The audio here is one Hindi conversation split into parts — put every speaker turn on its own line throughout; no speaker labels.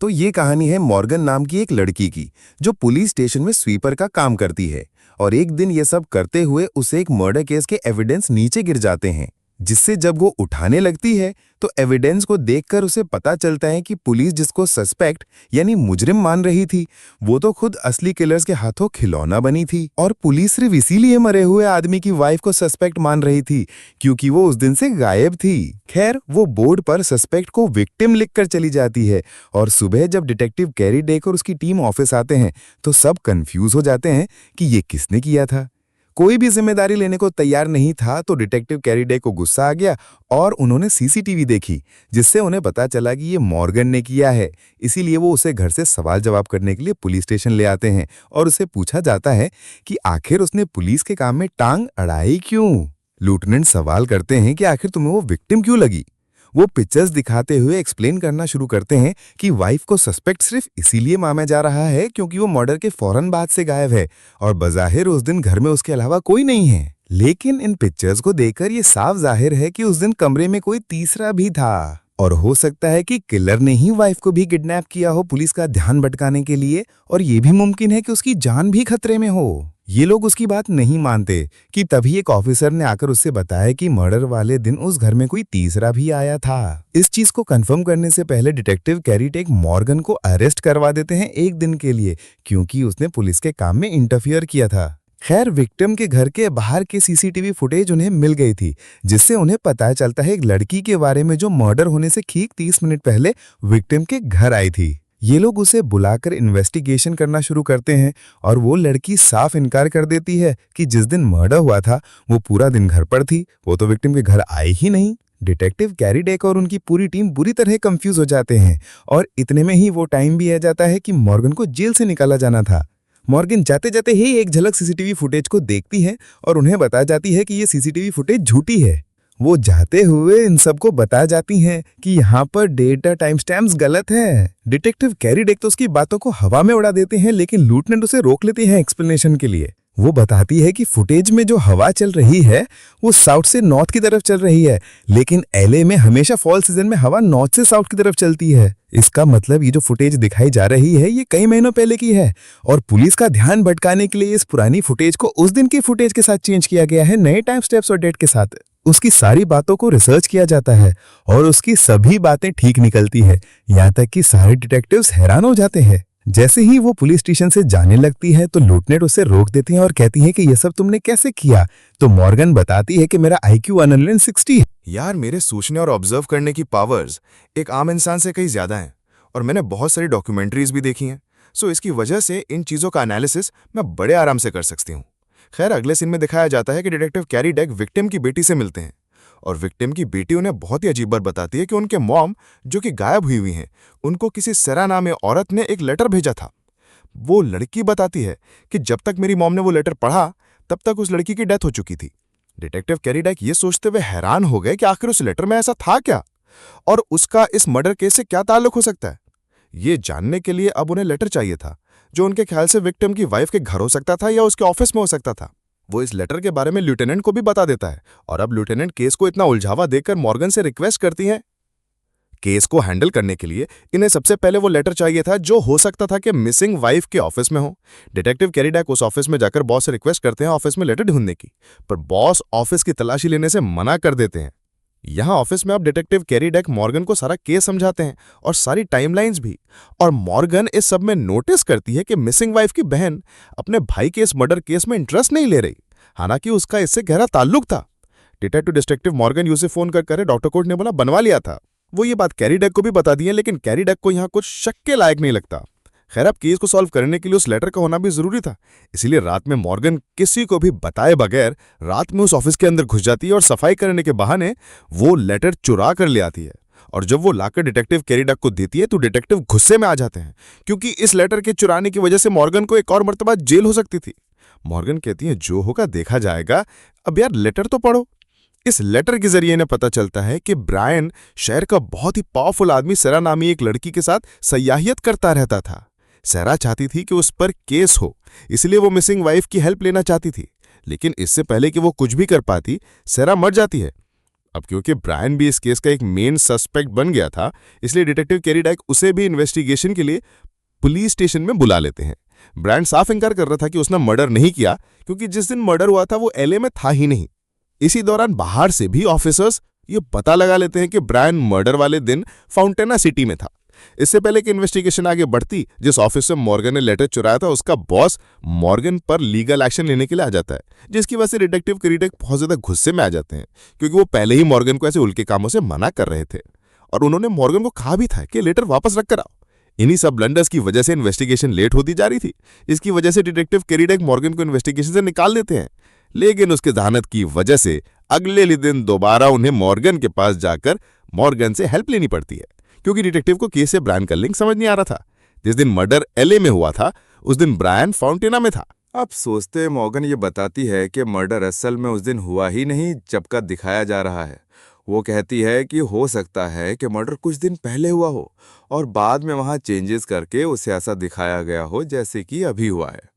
तो ये कहानी है मॉर्गन नाम की एक लड़की की, जो पुलिस स्टेशन में स्वीपर का काम करती है। और एक दिन ये सब करते हुए उसे एक मर्डर केस के एविडेंस नीचे गिर जाते हैं, जिससे जब वो उठाने लगती है तो एविडेंस को देखकर उसे पता चलता है कि पुलिस जिसको सस्पेक्ट यानी मुजरिम मान रही थी, वो तो खुद असली किलर्स के हाथों खिलौना बनी थी। और पुलिस सिर्फ इसीलिए मरे हुए आदमी की वाइफ को सस्पेक्ट मान रही थी क्योंकि वो उस दिन से गायब थी। खैर, वो बोर्ड पर सस्पेक्ट को विक्टिम लिखकर चली जाती है और सुबह जब डिटेक्टिव कैरी डेक और उसकी टीम ऑफिस आते हैं तो सब कंफ्यूज हो जाते हैं कि ये किसने किया था। कोई भी जिम्मेदारी लेने को तैयार नहीं था, तो डिटेक्टिव कैरी डेक को गुस्सा आ गया और उन्होंने सीसीटीवी देखी, जिससे उन्हें पता चला कि ये मॉर्गन ने किया है। इसीलिए वो उसे घर से सवाल जवाब करने के लिए पुलिस स्टेशन ले आते हैं और उसे पूछा जाता है कि आखिर उसने पुलिस के काम में टांग अड़ाई क्यों। लेफ्टिनेंट सवाल करते हैं कि आखिर तुम्हें वो विक्टिम क्यों लगी। वो पिक्चर्स दिखाते हुए एक्सप्लेन करना शुरू करते हैं कि वाइफ को सस्पेक्ट सिर्फ इसीलिए माना जा रहा है क्योंकि वो मर्डर के फौरन बाद से गायब है और बज़ाहिर उस दिन घर में उसके अलावा कोई नहीं है। लेकिन इन पिक्चर्स को देखकर ये साफ जाहिर है कि उस दिन कमरे में कोई तीसरा भी था और हो सकता है कि किलर ने ही वाइफ को भी किडनैप किया हो पुलिस का ध्यान भटकाने के लिए, और ये भी मुमकिन है कि उसकी जान भी खतरे में हो। ये लोग उसकी बात नहीं मानते कि तभी एक ऑफिसर ने आकर उससे बताया कि मर्डर वाले दिन उस घर में कोई तीसरा भी आया था। इस चीज को कंफर्म करने से पहले डिटेक्टिव कैरी डेक मॉर्गन को अरेस्ट करवा देते हैं एक दिन के लिए, क्योंकि उसने पुलिस के काम में इंटरफियर किया था। खैर, विक्टिम के घर के बाहर के सीसीटीवी फुटेज उन्हें मिल गई थी, जिससे उन्हें पता चलता है एक लड़की के बारे में जो मर्डर होने से ठीक 30 मिनट पहले विक्टिम के घर आई थी। ये लोग उसे बुलाकर इन्वेस्टिगेशन करना शुरू करते हैं और वो लड़की साफ इनकार कर देती है कि जिस दिन मर्डर हुआ था वो पूरा दिन घर पर थी, वो तो विक्टिम के घर आई ही नहीं। डिटेक्टिव कैरी डेक और उनकी पूरी टीम बुरी तरह कंफ्यूज हो जाते हैं और इतने में ही वो टाइम भी आ जाता है कि मॉर्गन को जेल से निकाला जाना था। मॉर्गन जाते जाते ही एक झलक सीसीटीवी फुटेज को देखती है और उन्हें बता जाती है कि ये सीसीटीवी फुटेज झूठी है। वो जाते हुए इन सबको बता जाती हैं कि यहाँ पर डेटा टाइम स्टैम्प्स गलत है। डिटेक्टिव कैरी डेक तो उसकी बातों को हवा में उड़ा देते हैं, लेकिन लेफ्टिनेंट उसे रोक लेती है एक्सप्लेनेशन के लिए। वो बताती है कि फुटेज में जो हवा चल रही है वो साउथ से नॉर्थ की तरफ चल रही है, लेकिन एलए में हमेशा फॉल सीजन में हवा नॉर्थ से साउथ की तरफ चलती है। इसका मतलब ये जो फुटेज दिखाई जा रही है ये कई महीनों पहले की है और पुलिस का ध्यान भटकाने के लिए इस पुरानी फुटेज को उस दिन की फुटेज के साथ चेंज किया गया है, नए टाइम स्टेप्स और डेट के साथ। उसकी सारी बातों को रिसर्च किया जाता है और उसकी सभी बातें ठीक निकलती है, यहाँ तक कि सारे डिटेक्टिव्स हैरान हो जाते हैं। जैसे ही वो पुलिस स्टेशन से जाने लगती है तो लेफ्टिनेंट उसे रोक देती है और कहती है कि ये सब तुमने कैसे किया। तो मॉर्गन बताती है कि मेरा IQ 160 है।
यार, मेरे सोचने और ऑब्जर्व करने की पावर्स एक आम इंसान से कहीं ज्यादा हैं और मैंने बहुत सारी डॉक्यूमेंट्रीज भी देखी हैं, सो इसकी वजह से इन चीज़ों का एनालिसिस मैं बड़े आराम से कर सकती हूँ। खैर, अगले सीन में दिखाया जाता है कि डिटेक्टिव कैरी डेक विक्टिम की बेटी से मिलते हैं और विक्टिम की बेटी उन्हें बहुत ही अजीब बात बताती है कि उनके मॉम, जो कि गायब हुई हैं, उनको किसी सेरा नामे औरत ने एक लेटर भेजा था। वो लड़की बताती है कि जब तक मेरी मॉम ने वो लेटर पढ़ा तब तक उस लड़की की डेथ हो चुकी थी। डिटेक्टिव कैरी डेक ये सोचते हुए हैरान हो गए कि आखिर उस लेटर में ऐसा था क्या और उसका इस मर्डर केस से क्या ताल्लुक हो सकता है। ये जानने के लिए अब उन्हें लेटर चाहिए था, जो उनके ख्याल से विक्टिम की वाइफ के घर हो सकता था या उसके ऑफिस में हो सकता था। वो इस लेटर के बारे में लेफ्टिनेंट को भी बता देता है और अब लेफ्टिनेंट केस को इतना उलझावा देखकर मॉर्गन से रिक्वेस्ट करती हैं केस को हैंडल करने के लिए इन्हें सबसे पहले वो लेटर चाहिए था जो हो सकता था कि मिसिंग वाइफ के ऑफिस में हो। डिटेक्टिव कैरी डेक उस ऑफिस में जाकर बॉस से रिक्वेस्ट करते हैं ऑफिस में लेटर ढूंढने की, पर बॉस ऑफिस की तलाशी लेने से मना कर देते हैं। यहाँ ऑफिस में अब डिटेक्टिव कैरी डेक मॉर्गन को सारा केस समझाते हैं और सारी टाइमलाइंस भी, और मॉर्गन इस सब में नोटिस करती है कि मिसिंग वाइफ की बहन अपने भाई के इस मर्डर केस में इंटरेस्ट नहीं ले रही, हालांकि उसका इससे गहरा ताल्लुक था। डिटेक्टिव मॉर्गन यूसे फोन कर डॉक्टर कोर्ट ने बोला बनवा लिया था। वो ये बात कैरी डेक को भी बता दी है, लेकिन कैरी डेक को यहाँ कुछ शक के लायक नहीं लगता। खैर, अब केस को सॉल्व करने के लिए उस लेटर का होना भी जरूरी था, इसीलिए रात में मॉर्गन किसी को भी बताए बगैर रात में उस ऑफिस के अंदर घुस जाती है और सफाई करने के बहाने वो लेटर चुरा कर ले आती है। और जब वो लाकर डिटेक्टिव कैरी डेक को देती है तो डिटेक्टिव गुस्से में आ जाते हैं, क्योंकि इस लेटर के चुराने की वजह से मॉर्गन को एक और मर्तबा जेल हो सकती थी। मॉर्गन कहती है जो होगा देखा जाएगा, अब यार लेटर तो पढ़ो। इस लेटर के जरिए इन्हें पता चलता है कि ब्रायन शहर का बहुत ही पावरफुल आदमी सेरा नामी एक लड़की के साथ सयाहियत करता रहता था। सेरा चाहती थी कि उस पर केस हो, इसलिए वो मिसिंग वाइफ की हेल्प लेना चाहती थी, लेकिन इससे पहले कि वो कुछ भी कर पाती सेरा मर जाती है। अब क्योंकि ब्रायन भी इस केस का एक मेन सस्पेक्ट बन गया था, इसलिए डिटेक्टिव कैरी डाइक उसे भी इन्वेस्टिगेशन के लिए पुलिस स्टेशन में बुला लेते हैं। ब्रायन साफ इनकार कर रहा था कि उसने मर्डर नहीं किया, क्योंकि जिस दिन मर्डर हुआ था वो एलए में था ही नहीं। इसी दौरान बाहर से भी ऑफिसर्स ये पता लगा लेते हैं कि ब्रायन मर्डर वाले दिन फाउंटेना सिटी में था। इससे पहले कि इन्वेस्टिगेशन आगे बढ़ती, जिस ऑफिस से मॉर्गन ने लेटर चुराया था उसका बॉस मॉर्गन पर लीगल एक्शन लेने के लिए आ जाता है, जिसकी वजह से डिटेक्टिव कैरी डाइक बहुत ज्यादा गुस्से में आ जाते हैं, क्योंकि वो पहले ही मॉर्गन को ऐसे उल्के कामों से मना कर रहे थे और उन्होंने मॉर्गन को कहा भी था कि लेटर वापस रख कर आओ। इन्हीं सब ब्लंडर्स की वजह से इन्वेस्टिगेशन लेट होती जा रही थी। इसकी वजह से डिटेक्टिव कैरी डाइक मॉर्गन को इन्वेस्टिगेशन से निकाल देते हैं, लेकिन उसके जहानत की वजह से अगले दिन दोबारा उन्हें मॉर्गन के पास जाकर मॉर्गन से हेल्प लेनी पड़ती है, क्योंकि डिटेक्टिव को केस से ब्रायन का लिंक समझ नहीं आ रहा था। जिस दिन मर्डर एलए में हुआ था उस दिन ब्रायन फाउंटेना में था।
अब सोचते मॉर्गन ये बताती है कि मर्डर असल में उस दिन हुआ ही नहीं जबका दिखाया जा रहा है। वो कहती है कि हो सकता है कि मर्डर कुछ दिन पहले हुआ हो और बाद में वहां चेंजेस करके उसे ऐसा दिखाया गया हो जैसे कि अभी हुआ है।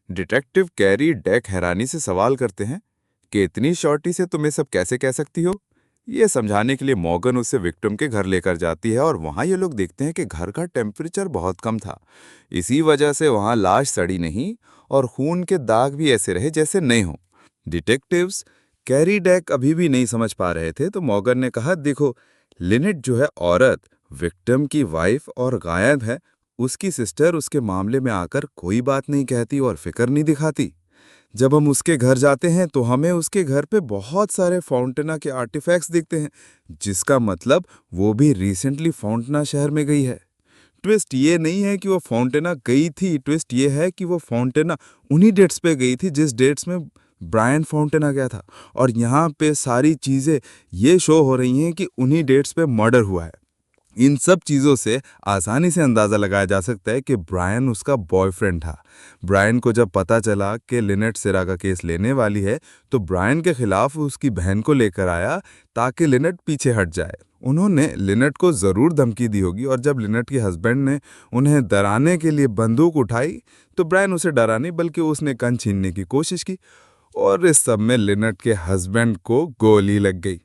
डिटेक्टिव कैरी डाइक हैरानी से सवाल करते हैं कि इतनी शॉर्टी से तुम ये सब कैसे कह सकती हो। ये समझाने के लिए मॉर्गन उसे विक्टिम के घर लेकर जाती है और वहां ये लोग देखते हैं कि घर का टेम्परेचर बहुत कम था। इसी वजह से वहां लाश सड़ी नहीं और खून के दाग भी ऐसे रहे जैसे नए हों। डिटेक्टिव्स कैरी डाइक अभी भी नहीं समझ पा रहे थे, तो मॉर्गन ने कहा, देखो लिनेट जो है औरत, विक्टिम की वाइफ और गायब है, उसकी सिस्टर उसके मामले में आकर कोई बात नहीं कहती और फिक्र नहीं दिखाती। जब हम उसके घर जाते हैं तो हमें उसके घर पे बहुत सारे फाउंटेना के आर्टिफैक्ट्स दिखते हैं, जिसका मतलब वो भी रिसेंटली फाउंटेना शहर में गई है। ट्विस्ट ये नहीं है कि वो फाउंटेना गई थी, ट्विस्ट ये है कि वो फाउंटेना उन्हीं डेट्स पे गई थी जिस डेट्स में ब्रायन फाउंटेना गया था, और यहाँ पे सारी चीज़ें ये शो हो रही हैं कि उन्हीं डेट्स पे मर्डर हुआ है। इन सब चीज़ों से आसानी से अंदाज़ा लगाया जा सकता है कि ब्रायन उसका बॉयफ्रेंड था। ब्रायन को जब पता चला कि लिनेट सिरा का केस लेने वाली है तो ब्रायन के खिलाफ उसकी बहन को लेकर आया ताकि लिनेट पीछे हट जाए। उन्होंने लिनेट को ज़रूर धमकी दी होगी और जब लिनेट के हस्बैंड ने उन्हें डराने के लिए बंदूक उठाई तो ब्रायन उसे डरा नहीं बल्कि उसने गन छीनने की कोशिश की और इस सब में लिनेट के हस्बैंड को गोली लग गई।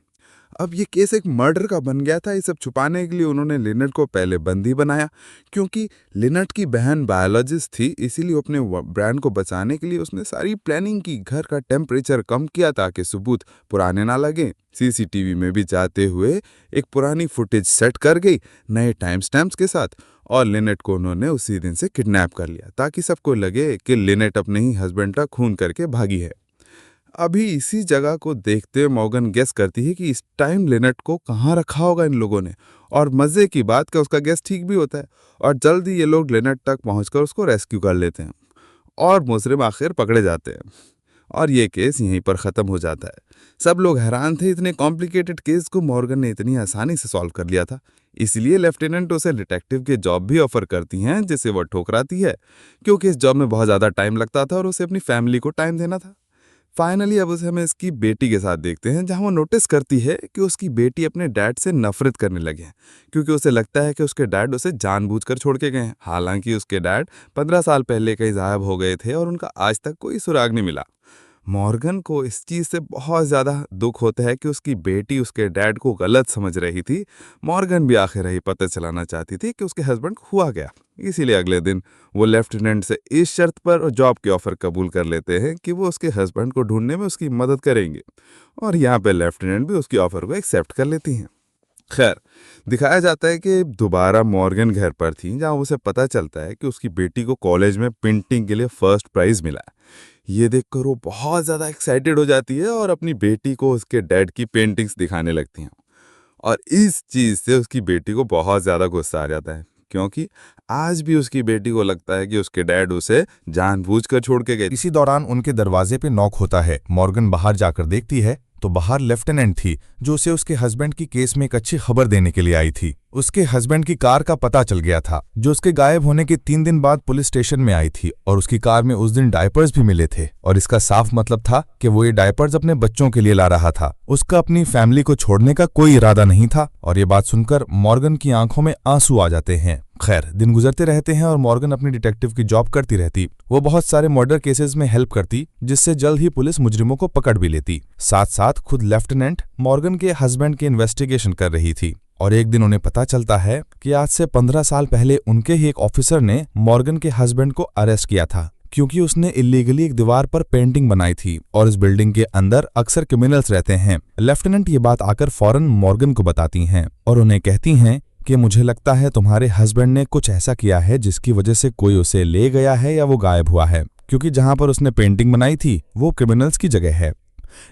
अब ये केस एक मर्डर का बन गया था। ये सब छुपाने के लिए उन्होंने लिनेट को पहले बंदी बनाया, क्योंकि लिनेट की बहन बायोलॉजिस्ट थी, इसीलिए अपने ब्रायन को बचाने के लिए उसने सारी प्लानिंग की। घर का टेम्परेचर कम किया ताकि सबूत पुराने ना लगें। सीसीटीवी में भी जाते हुए एक पुरानी फुटेज सेट कर गई नए टाइम स्टैम्प्स के साथ, और लिनेट को उन्होंने उसी दिन से किडनैप कर लिया ताकि सबको लगे कि लिनेट अपने ही हस्बैंड का खून करके भागी है। अभी इसी जगह को देखते हुए मॉर्गन गेस करती है कि इस टाइम लिनेट को कहाँ रखा होगा इन लोगों ने, और मज़े की बात का उसका गेस ठीक भी होता है और जल्दी ये लोग लिनेट तक पहुंचकर उसको रेस्क्यू कर लेते हैं और मुजरिम आखिर पकड़े जाते हैं और ये केस यहीं पर ख़त्म हो जाता है। सब लोग हैरान थे, इतने कॉम्प्लिकेटेड केस को मॉर्गन ने इतनी आसानी से सॉल्व कर लिया था। इसलिए लेफ्टिनेंट उसे डिटेक्टिव के जॉब भी ऑफर करती हैं, जिसे वह ठुकराती है क्योंकि इस जॉब में बहुत ज़्यादा टाइम लगता था और उसे अपनी फैमिली को टाइम देना था। फाइनली अब उसे हमें इसकी बेटी के साथ देखते हैं, जहां वो नोटिस करती है कि उसकी बेटी अपने डैड से नफरत करने लगे हैं, क्योंकि उसे लगता है कि उसके डैड उसे जानबूझकर छोड़ के गए हैं। हालांकि उसके डैड 15 साल पहले कहीं गायब हो गए थे और उनका आज तक कोई सुराग नहीं मिला। मॉर्गन को इस चीज़ से बहुत ज़्यादा दुख होता है कि उसकी बेटी उसके डैड को गलत समझ रही थी। मॉर्गन भी आखिर यही पता चलाना चाहती थी कि उसके हस्बैंड हुआ गया। इसीलिए अगले दिन वो लेफ्टिनेंट से इस शर्त पर जॉब के ऑफर कबूल कर लेते हैं कि वो उसके हस्बैंड को ढूंढने में उसकी मदद करेंगे, और यहाँ पे लेफ्टिनेंट भी उसकी ऑफर को एक्सेप्ट कर लेती हैं। खैर, दिखाया जाता है कि दोबारा मॉर्गन घर पर थी, जहाँ उसे पता चलता है कि उसकी बेटी को कॉलेज में पेंटिंग के लिए फर्स्ट प्राइज़ मिला है। ये देखकर वो बहुत ज़्यादा एक्साइटेड हो जाती है और अपनी बेटी को उसके डैड की पेंटिंग्स दिखाने लगती हैं, और इस चीज़ से उसकी बेटी को बहुत ज़्यादा गुस्सा आ जाता है, क्योंकि आज भी उसकी बेटी को लगता है कि उसके डैड उसे जानबूझकर छोड़ के गए।
इसी दौरान उनके दरवाजे पे नॉक होता है। मॉर्गन बाहर जाकर देखती है तो बाहर लेफ्टिनेंट थी, जो उसे उसके हस्बैंड की केस में एक अच्छी खबर देने के लिए आई थी। उसके हस्बैंड की कार का पता चल गया था, जो उसके गायब होने के 3 दिन बाद पुलिस स्टेशन में आई थी, और उसकी कार में उस दिन डायपर्स भी मिले थे, और इसका साफ मतलब था कि वो ये डायपर्स अपने बच्चों के लिए ला रहा था। उसका अपनी फैमिली को छोड़ने का कोई इरादा नहीं था, और ये बात सुनकर मॉर्गन की आंखों में आंसू आ जाते हैं। खैर, दिन गुजरते रहते हैं और मॉर्गन अपनी डिटेक्टिव की जॉब करती रहती। वो बहुत सारे मर्डर केसेस में हेल्प करती, जिससे जल्द ही पुलिस मुजरिमों को पकड़ भी लेती। साथ साथ खुद लेफ्टिनेंट मॉर्गन के हस्बैंड की इन्वेस्टिगेशन कर रही थी, और एक दिन उन्हें पता चलता है कि आज से 15 साल पहले उनके ही एक ऑफिसर ने मॉर्गन के हस्बैंड को अरेस्ट किया था, क्योंकि उसने इलीगली एक दीवार पर पेंटिंग बनाई थी, और इस बिल्डिंग के अंदर अक्सर क्रिमिनल्स रहते हैं। लेफ्टिनेंट ये बात आकर फौरन मॉर्गन को बताती हैं और उन्हें कहती हैं कि मुझे लगता है तुम्हारे हस्बैंड ने कुछ ऐसा किया है जिसकी वजह से कोई उसे ले गया है या वो गायब हुआ है, क्योंकि जहां पर उसने पेंटिंग बनाई थी वो क्रिमिनल्स की जगह है।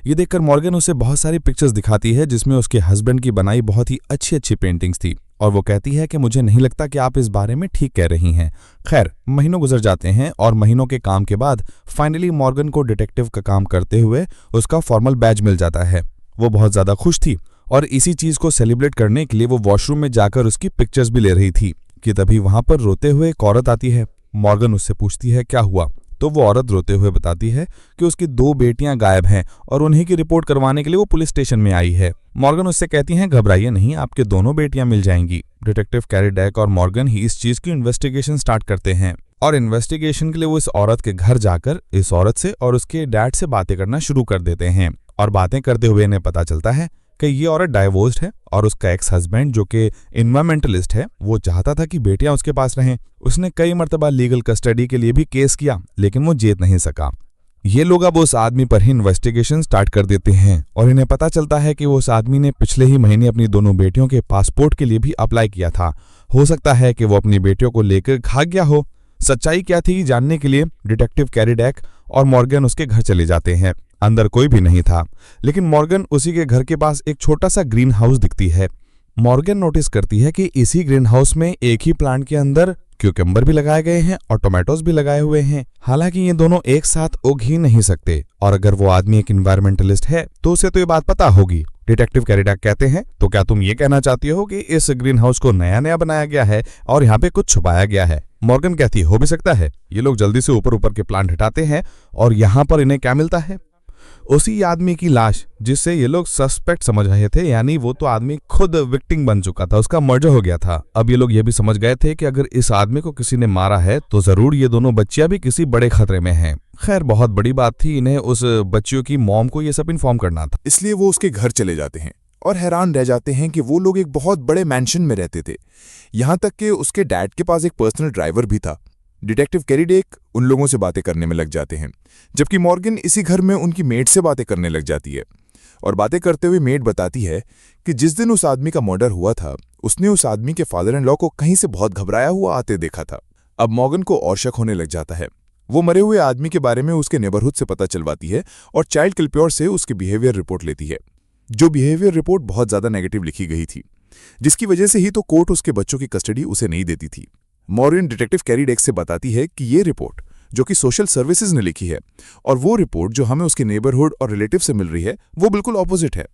ये देखकर मॉर्गन उसे बहुत सारी पिक्चर्स दिखाती है जिसमें उसके हस्बैंड की बनाई बहुत ही अच्छी अच्छी पेंटिंग्स थी, और वो कहती है कि मुझे नहीं लगता कि आप इस बारे में ठीक कह रही हैं। खैर, महीनों गुजर जाते हैं और महीनों के काम के बाद फाइनली मॉर्गन को डिटेक्टिव का काम करते हुए उसका फॉर्मल बैज मिल जाता है। वो बहुत ज्यादा खुश थी और इसी चीज को सेलिब्रेट करने के लिए वो वॉशरूम में जाकर उसकी पिक्चर्स भी ले रही थी कि तभी वहां पर रोते हुए एक औरत आती है। मॉर्गन उससे पूछती है क्या हुआ, तो वो औरत रोते हुए बताती है कि उसकी 2 बेटियां गायब हैं और उन्हीं की रिपोर्ट करवाने के लिए वो पुलिस स्टेशन में आई है। मॉर्गन उससे कहती हैं घबराइए नहीं, आपके दोनों बेटियां मिल जाएंगी। डिटेक्टिव कैरी डेक और मॉर्गन ही इस चीज की इन्वेस्टिगेशन स्टार्ट करते हैं, और इन्वेस्टिगेशन के लिए वो इस औरत के घर जाकर इस औरत से और उसके डैड से बातें करना शुरू कर देते हैं। और बातें करते हुए इन्हें पता चलता है कि ये औरत डाइवोर्स्ड है और उसका एक्स हस्बैंड जो कि इन्वायरमेंटलिस्ट है, वो चाहता था कि बेटियां उसके पास रहें। उसने कई मर्तबा लीगल कस्टडी के लिए भी केस किया, लेकिन वो जीत नहीं सका। ये लोग अब उस आदमी पर ही इन्वेस्टिगेशन स्टार्ट कर देते हैं और इन्हें पता चलता है कि उस आदमी ने पिछले ही महीने अपनी दोनों बेटियों के पासपोर्ट के लिए भी अप्लाई किया था। हो सकता है कि वो अपनी बेटियों को लेकर भाग गया हो। सच्चाई क्या थी जानने के लिए डिटेक्टिव कैरी डेक और मॉर्गन उसके घर चले जाते हैं। अंदर कोई भी नहीं था, लेकिन मॉर्गन उसी के घर के पास एक छोटा सा ग्रीन हाउस दिखती है। मॉर्गन नोटिस करती है कि इसी ग्रीन हाउस में एक ही प्लांट के अंदर क्यूकम्बर भी लगाए गए हैं और टोमेटोज भी लगाए हुए हैं। हालांकि ये दोनों एक साथ उग ही नहीं सकते, और अगर वो आदमी एक इन्वायरमेंटलिस्ट है तो उसे तो ये बात पता होगी। डिटेक्टिव कैरी डेक कहते हैं तो क्या तुम ये कहना चाहती हो कि इस ग्रीन हाउस को नया नया बनाया गया है और यहाँ पे कुछ छुपाया गया है? मॉर्गन कहती हो भी सकता है। ये लोग जल्दी से ऊपर ऊपर के प्लांट हटाते हैं और यहाँ पर इन्हें क्या मिलता है? उसी आदमी की लाश जिससे ये लोग सस्पेक्ट समझ रहे थे, यानी वो तो आदमी खुद विक्टिम बन चुका था, उसका मर्डर हो गया था। अब ये लोग ये भी समझ गए थे कि अगर इस आदमी को किसी ने मारा है तो जरूर ये दोनों बच्चियां भी किसी बड़े खतरे में हैं। खैर, बहुत बड़ी बात थी इन्हें उस बच्चियों की मॉम को ये सब इन्फॉर्म करना था।
इसलिए वो उसके घर चले जाते हैं और हैरान रह जाते हैं कि वो लोग एक बहुत बड़े मैंशन में रहते थे। यहां तक कि उसके डैड के पास एक पर्सनल ड्राइवर भी था। डिटेक्टिव कैरी डेक उन लोगों से बातें करने में लग जाते हैं, जबकि मॉर्गन इसी घर में उनकी मेड से बातें करने लग जाती है। और बातें करते हुए मेड बताती है कि जिस दिन उस आदमी का मर्डर हुआ था उसने उस आदमी के फादर इन लॉ को कहीं से बहुत घबराया हुआ आते देखा था। अब मॉर्गन को और शक होने लग जाता है। वो मरे हुए आदमी के बारे में उसके नेबरहुड से पता चलवाती है और चाइल्ड किलप्योर से उसकी बिहेवियर रिपोर्ट लेती है, जो बिहेवियर रिपोर्ट बहुत ज्यादा नेगेटिव लिखी गई थी, जिसकी वजह से ही तो कोर्ट उसके बच्चों की कस्टडी उसे नहीं देती थी। मॉर्गन डिटेक्टिव कैरी डेक से बताती है कि ये रिपोर्ट जो कि सोशल सर्विसेज ने लिखी है और वो रिपोर्ट जो हमें उसके नेबरहुड और रिलेटिव से मिल रही है वो बिल्कुल ऑपोजिट है,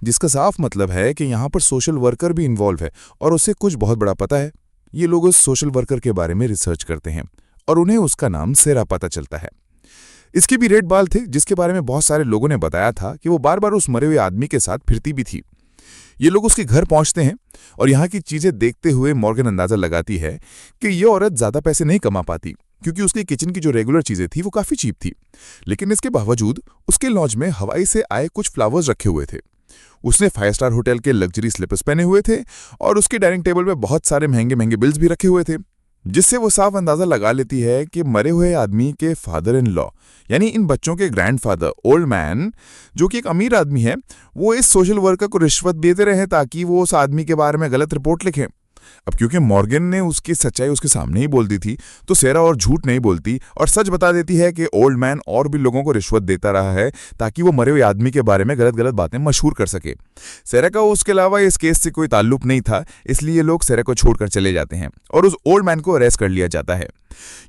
जिसका साफ मतलब है कि यहाँ पर सोशल वर्कर भी इन्वॉल्व है और उसे कुछ बहुत बड़ा पता है। ये लोग उस सोशल वर्कर के बारे में रिसर्च करते हैं और उन्हें उसका नाम सेरा पता चलता है। इसके भी रेड बाल थे, जिसके बारे में बहुत सारे लोगों ने बताया था कि वो बार बार उस मरे हुए आदमी के साथ फिरती भी थी। ये लोग उसके घर पहुंचते हैं और यहाँ की चीजें देखते हुए मॉर्गन अंदाजा लगाती है कि ये औरत ज्यादा पैसे नहीं कमा पाती, क्योंकि उसकी किचन की जो रेगुलर चीजें थी वो काफी चीप थी। लेकिन इसके बावजूद उसके लॉन्ज में हवाई से आए कुछ फ्लावर्स रखे हुए थे। उसने 5 स्टार होटल के लग्जरी स्लीपर्स पहने हुए थे और उसके डाइनिंग टेबल पे बहुत सारे महंगे महंगे बिल्स भी रखे हुए थे, जिससे वो साफ अंदाजा लगा लेती है कि मरे हुए आदमी के फादर इन लॉ यानी इन बच्चों के ग्रैंडफादर ओल्ड मैन, जो कि एक अमीर आदमी है, वो इस सोशल वर्कर को रिश्वत देते रहे ताकि वो उस आदमी के बारे में गलत रिपोर्ट लिखें। अब क्योंकि मॉर्गन ने उसकी सच्चाई उसके सामने ही बोल दी थी, तो सेरा और झूठ नहीं बोलती और सच बता देती है कि ओल्ड मैन और भी लोगों को रिश्वत देता रहा है ताकि वो मरे हुए आदमी के बारे में गलत गलत बातें मशहूर कर सके। सेरा का उसके अलावा इस केस से कोई ताल्लुक नहीं था, इसलिए लोग सेरा को छोड़कर चले जाते हैं और उस ओल्ड मैन को अरेस्ट कर लिया जाता है।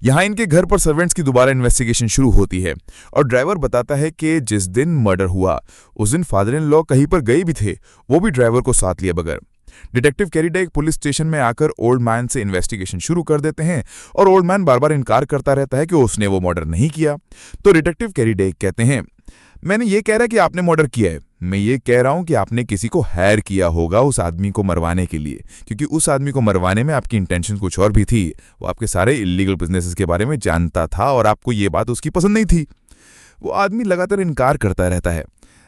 यहाँ इनके घर पर सर्वेंट्स की दोबारा इन्वेस्टिगेशन शुरू होती है और ड्राइवर बताता है कि जिस दिन मर्डर हुआ उस दिन फादर इन लॉ कहीं पर गए भी थे, वो भी ड्राइवर को साथ लिए बगैर।
डिटेक्टिव कैरीडेक पुलिस स्टेशन में आकर ओल्ड मैन से इन्वेस्टिगेशन शुरू कर देते हैं और ओल्ड मैन बार बार इनकार करता रहता है कि उसने वो मर्डर नहीं किया। तो डिटेक्टिव कैरीडेक कहते हैं, मैंने ये कह रहा कि आपने मर्डर किया है, मैं ये कह रहा हूं कि आपने किसी को हायर किया होगा उस आदमी को मरवाने के लिए, क्योंकि उस आदमी को मरवाने में आपकी इंटेंशन कुछ और भी थी। वो आपके सारे इलीगल बिजनेसेस के बारे में जानता था और आपको ये बात उसकी पसंद नहीं थी। वो आदमी लगातार इनकार करता रहता है,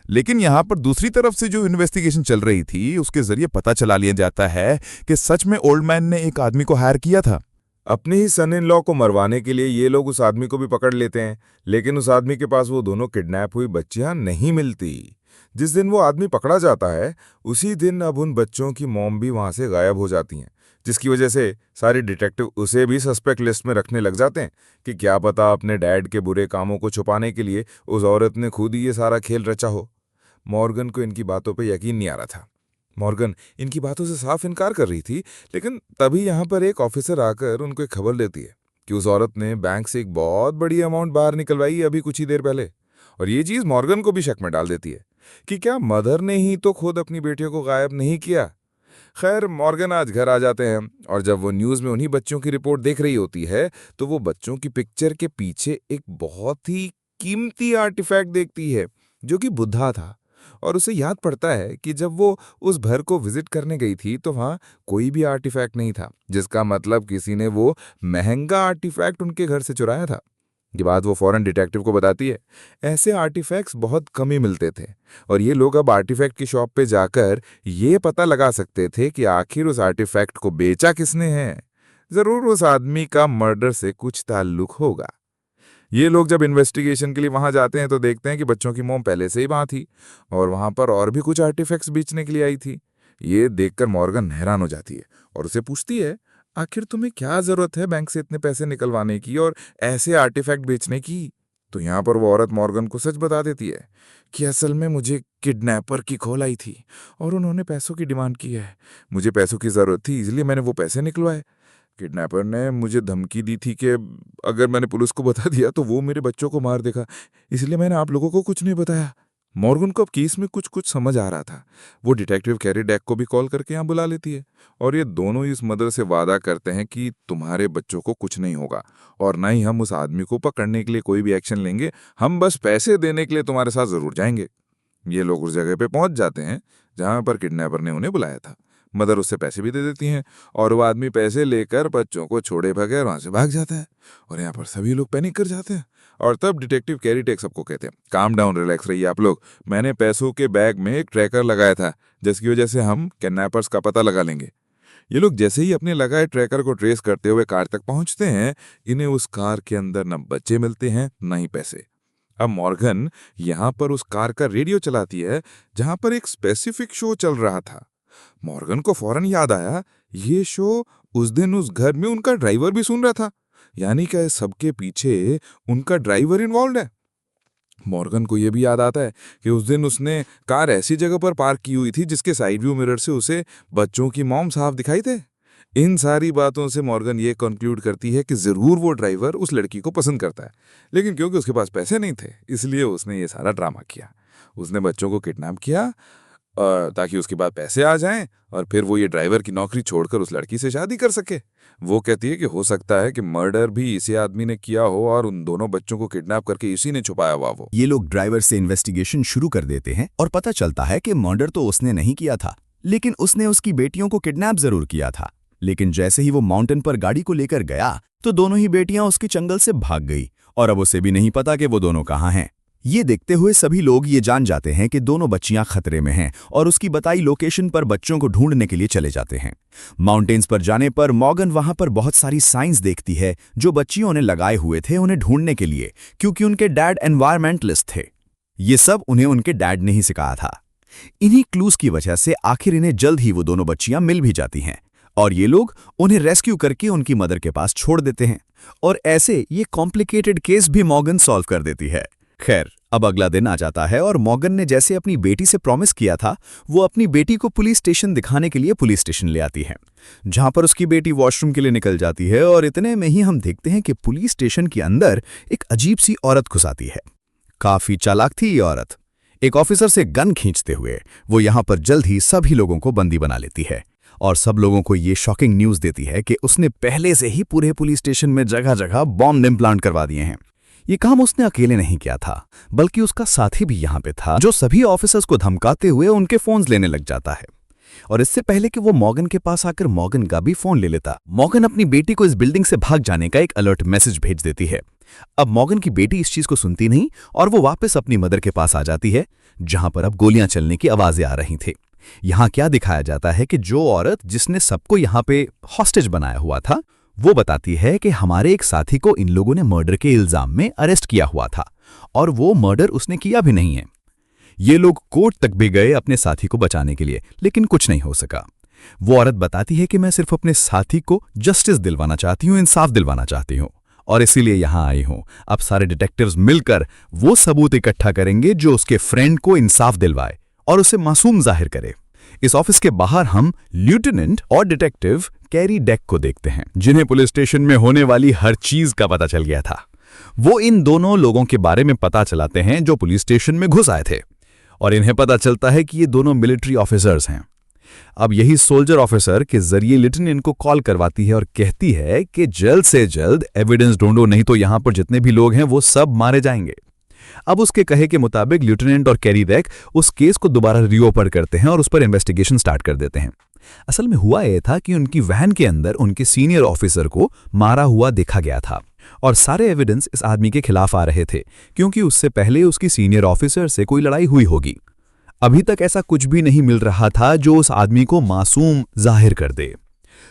लेकिन यहां पर दूसरी तरफ से जो इन्वेस्टिगेशन चल रही थी उसके जरिए पता चला लिया जाता है कि सच में ओल्ड मैन ने एक आदमी को हायर किया था।
अपने ही सन इन लॉ को मरवाने के लिए ये लोग उस आदमी को भी पकड़ लेते हैं, लेकिन उस आदमी के पास वो दोनों किडनैप हुई बच्चियां नहीं मिलती। जिस दिन वो आदमी पकड़ा जाता है उसी दिन अब उन बच्चों की मॉम भी वहां से गायब हो जाती हैं, जिसकी वजह से सारे डिटेक्टिव उसे भी सस्पेक्ट लिस्ट में रखने लग जाते हैं कि क्या पता अपने डैड के बुरे कामों को छुपाने के लिए उस औरत ने खुद ही ये सारा खेल रचा हो। मॉर्गन को इनकी बातों पर यकीन नहीं आ रहा था। मॉर्गन इनकी बातों से साफ इनकार कर रही थी, लेकिन तभी यहाँ पर एक ऑफिसर आकर उनको एक खबर देती है कि उस औरत ने बैंक से एक बहुत बड़ी अमाउंट बाहर निकलवाई अभी कुछ ही देर पहले। और ये चीज़ मॉर्गन को भी शक में डाल देती है कि क्या मदर ने ही तो खुद अपनी बेटियों को गायब नहीं किया। खैर, मॉर्गन आज घर आ जाते हैं और जब वो न्यूज़ में उन्हीं बच्चों की रिपोर्ट देख रही होती है तो वो बच्चों की पिक्चर के पीछे एक बहुत ही कीमती आर्टिफैक्ट देखती है जो कि बुद्धा था। और उसे याद पड़ता है कि जब वो उस घर को विजिट करने गई थी तो वहाँ कोई भी आर्टिफैक्ट नहीं था, जिसका मतलब किसी ने वो महंगा आर्टिफैक्ट उनके घर से चुराया था। ये बात वो फौरन डिटेक्टिव को बताती है। ऐसे आर्टिफैक्ट्स बहुत कम ही मिलते थे और ये लोग अब आर्टिफैक्ट की शॉप पे जाकर ये पता लगा सकते थे कि आखिर उस आर्टिफैक्ट को बेचा किसने है। जरूर उस आदमी का मर्डर से कुछ ताल्लुक होगा। ये लोग जब इन्वेस्टिगेशन के लिए वहां जाते हैं तो देखते हैं कि बच्चों की मॉम पहले से ही वहां थी और वहां पर और भी कुछ आर्टिफैक्ट्स बेचने के लिए आई थी। ये देखकर मॉर्गन हैरान हो जाती है और उसे पूछती है, आखिर तुम्हें क्या जरूरत है बैंक से इतने पैसे निकलवाने की और ऐसे आर्टिफैक्ट बेचने की। तो यहाँ पर वो औरत मॉर्गन को सच बता देती है कि असल में मुझे किडनैपर की कॉल आई थी और उन्होंने पैसों की डिमांड की है। मुझे पैसों की जरूरत थी, इसलिए मैंने वो पैसे निकलवाए। किडनैपर ने मुझे धमकी दी थी कि अगर मैंने पुलिस को बता दिया तो वो मेरे बच्चों को मार देगा, इसलिए मैंने आप लोगों को कुछ नहीं बताया। मॉर्गन को अब केस में कुछ समझ आ रहा था। वो डिटेक्टिव कैरीडेक को भी कॉल करके यहाँ बुला लेती है और ये दोनों इस मदर से वादा करते हैं कि तुम्हारे बच्चों को कुछ नहीं होगा और ना ही हम उस आदमी को पकड़ने के लिए कोई भी एक्शन लेंगे, हम बस पैसे देने के लिए तुम्हारे साथ जरूर जाएंगे। ये लोग उस जगह पे पहुंच जाते हैं जहां पर किडनैपर ने उन्हें बुलाया था। मदर उससे पैसे भी दे देती हैं और वो आदमी पैसे लेकर बच्चों को छोड़े बगैर वहां से भाग जाता है और यहाँ पर सभी लोग पैनिक कर जाते हैं। और तब डिटेक्टिव कैरीडेक सबको कहते हैं, काम डाउन, रिलैक्स रहिए आप लोग, मैंने पैसों के बैग में एक ट्रैकर लगाया था जिसकी वजह से हम किडनैपर्स का पता लगा लेंगे। ये लोग जैसे ही अपने लगाए ट्रैकर को ट्रेस करते हुए कार तक पहुंचते हैं, इन्हें उस कार के अंदर न बच्चे मिलते हैं न ही पैसे। अब मॉर्गन यहाँ पर उस कार का रेडियो चलाती है जहां पर एक स्पेसिफिक शो चल रहा था। मॉर्गन को फौरन याद आया, ये शो उस दिन उस घर में उनका ड्राइवर भी सुन रहा था, यानी कि सबके पीछे उनका ड्राइवर इन्वॉल्व है। मॉर्गन को यह भी याद आता है कि उस दिन उसने कार ऐसी जगह पर पार्क की हुई थी जिसके साइड व्यू मिरर से उसे बच्चों की मॉम साफ दिखाई थे। इन सारी बातों से मॉर्गन ये कंक्लूड करती है कि जरूर वो ड्राइवर उस लड़की को पसंद करता है, लेकिन क्योंकि उसके पास पैसे नहीं थे इसलिए उसने ये सारा ड्रामा किया। उसने बच्चों को किडनैप किया ताकि उसके बाद पैसे आ जाएं और फिर वो ये ड्राइवर की नौकरी छोड़कर उस लड़की से शादी कर सके। वो कहती है कि हो सकता है कि मर्डर भी इसी आदमी ने किया हो और उन दोनों बच्चों को किडनैप करके इसी ने छुपाया हुआ वो।
ये लोग ड्राइवर से इन्वेस्टिगेशन शुरू कर देते हैं और पता चलता है कि मर्डर तो उसने नहीं किया था, लेकिन उसने उसकी बेटियों को किडनैप जरूर किया था। लेकिन जैसे ही वो माउंटेन पर गाड़ी को लेकर गया तो दोनों ही बेटियां उसकी चंगल से भाग गई और अब उसे भी नहीं पता कि वो दोनों कहाँ हैं। ये देखते हुए सभी लोग ये जान जाते हैं कि दोनों बच्चियां खतरे में हैं और उसकी बताई लोकेशन पर बच्चों को ढूंढने के लिए चले जाते हैं। माउंटेन्स पर जाने पर मॉर्गन वहां पर बहुत सारी साइंस देखती है जो बच्चियों ने लगाए हुए थे उन्हें ढूंढने के लिए, क्योंकि उनके डैड एनवायरमेंटलिस्ट थे। ये सब उन्हें उनके डैड ने ही सिखाया था। इन्हीं क्लूज की वजह से आखिर इन्हें जल्द ही वो दोनों बच्चियां मिल भी जाती हैं और ये लोग उन्हें रेस्क्यू करके उनकी मदर के पास छोड़ देते हैं और ऐसे ये कॉम्प्लिकेटेड केस भी मॉर्गन सॉल्व कर देती है। खैर, अब अगला दिन आ जाता है और मॉर्गन ने जैसे अपनी बेटी से प्रॉमिस किया था, वो अपनी बेटी को पुलिस स्टेशन दिखाने के लिए पुलिस स्टेशन ले आती है, जहां पर उसकी बेटी वॉशरूम के लिए निकल जाती है और इतने में ही हम देखते हैं कि पुलिस स्टेशन के अंदर एक अजीब सी औरत घुस आती है। काफी चालाक थी ये औरत। एक ऑफिसर से गन खींचते हुए वो यहां पर जल्द ही सभी लोगों को बंदी बना लेती है और सब लोगों को ये शॉकिंग न्यूज़ देती है कि उसने पहले से ही पूरे पुलिस स्टेशन में जगह जगह बॉम्ब इम्प्लांट करवा दिए हैं। ये काम उसने अकेले नहीं किया था, बल्कि उसका साथी भी यहाँ पे था, जो सभी ऑफिसर्स को धमकाते हुए उनके फोन्स लेने लग जाता है। और इससे पहले कि वो मॉर्गन के पास आकर मॉर्गन का भी फोन ले लेता, मॉर्गन अपनी बेटी को इस बिल्डिंग से भाग जाने का एक अलर्ट मैसेज भेज देती है। अब मॉर्गन की बेटी इस चीज को सुनती नहीं और वो वापस अपनी मदर के पास आ जाती है, जहां पर अब गोलियां चलने की आवाजें आ रही थी। यहां क्या दिखाया जाता है कि जो औरत जिसने सबको यहां पे हॉस्टेज बनाया हुआ था, वो बताती है कि हमारे एक साथी को इन लोगों ने मर्डर के इल्जाम में अरेस्ट किया हुआ था और वो मर्डर उसने किया भी नहीं है। ये लोग कोर्ट तक भी गए अपने साथी को बचाने के लिए, लेकिन कुछ नहीं हो सका। वो औरत बताती है कि मैं सिर्फ अपने साथी को जस्टिस दिलवाना चाहती हूँ, इंसाफ दिलवाना चाहती हूँ, और इसीलिए यहां आई हूं। अब सारे डिटेक्टिव्स मिलकर वो सबूत इकट्ठा करेंगे जो उसके फ्रेंड को इंसाफ दिलवाए और उसे मासूम जाहिर करे। इस ऑफिस के बाहर हम लेफ्टिनेंट और डिटेक्टिव कैरी डेक को देखते हैं, जिन्हें पुलिस स्टेशन में होने वाली हर चीज का पता चल गया था। वो इन दोनों लोगों के बारे में पता चलाते हैं जो पुलिस स्टेशन में घुस आए थे, और इन्हें पता चलता है कि ये दोनों मिलिट्री ऑफिसर्स हैं। अब यही सोल्जर ऑफिसर के जरिए लेफ्टिनेंट को कॉल करवाती है और कहती है कि जल्द से जल्द एविडेंस ढूंढो, नहीं तो यहां पर जितने भी लोग हैं वो सब मारे जाएंगे। अब उसके कहे के मुताबिक लेफ्टिनेंट और कैरी डेक उस केस को दोबारा रीओपन करते हैं और उस पर इन्वेस्टिगेशन स्टार्ट कर देते हैं। असल में हुआ यह था कि उनकी वैन के अंदर उनके सीनियर ऑफिसर को मारा हुआ देखा गया था और सारे एविडेंस इस आदमी के खिलाफ आ रहे थे, क्योंकि उससे पहले उसकी सीनियर ऑफिसर से कोई लड़ाई हुई होगी। अभी तक ऐसा कुछ भी नहीं मिल रहा था जो उस आदमी को मासूम जाहिर कर दे।